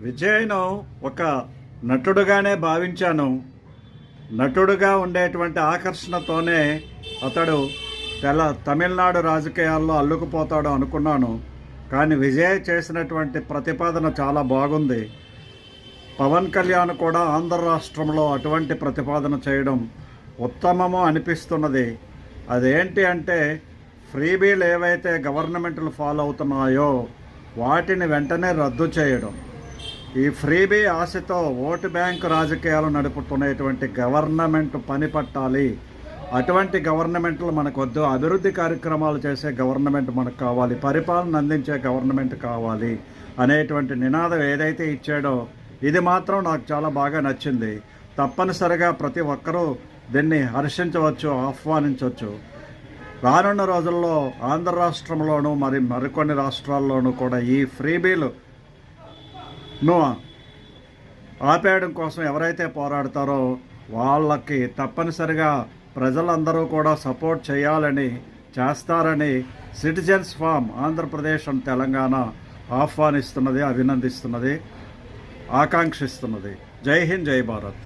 విజయ్ను ఒక నటుడుగానే భావించాను. నటుడుగా ఉండేటువంటి ఆకర్షణతోనే అతడు తమిళనాడు రాజకీయాల్లో అల్లుకుపోతాడు అనుకున్నాను. కానీ విజయ్ చేసినటువంటి ప్రతిపాదన చాలా బాగుంది. పవన్ కళ్యాణ్ కూడా ఆంధ్ర రాష్ట్రంలో అటువంటి ప్రతిపాదన చేయడం ఉత్తమము అనిపిస్తున్నది. అదేంటి అంటే ఫ్రీబీలు ఏవైతే గవర్నమెంట్లు ఫాలో అవుతున్నాయో వాటిని వెంటనే రద్దు చేయడం. ఈ ఫ్రీబీ ఆశతో ఓటు బ్యాంకు రాజకీయాలు నడుపుతున్నటువంటి గవర్నమెంట్ పని పట్టాలి. అటువంటి గవర్నమెంట్లు మనకొద్దు. అభివృద్ధి కార్యక్రమాలు చేసే గవర్నమెంట్ మనకు కావాలి, పరిపాలన అందించే గవర్నమెంట్ కావాలి అనేటువంటి నినాదం ఏదైతే ఇచ్చాడో ఇది మాత్రం నాకు చాలా బాగా నచ్చింది. తప్పనిసరిగా ప్రతి ఒక్కరూ దీన్ని హర్షించవచ్చు, ఆహ్వానించవచ్చు. రానున్న రోజుల్లో ఆంధ్ర రాష్ట్రంలోనూ మరికొన్ని రాష్ట్రాల్లోనూ కూడా ఈ ఫ్రీబీలు ఆపేయడం కోసం ఎవరైతే పోరాడతారో వాళ్ళకి తప్పనిసరిగా ప్రజలందరూ కూడా సపోర్ట్ చేస్తారని citizens forum Andhra Pradesh and Telangana ఆహ్వానిస్తున్నది, అభినందిస్తున్నది, ఆకాంక్షిస్తున్నది. జై హింద్, జై భారత్.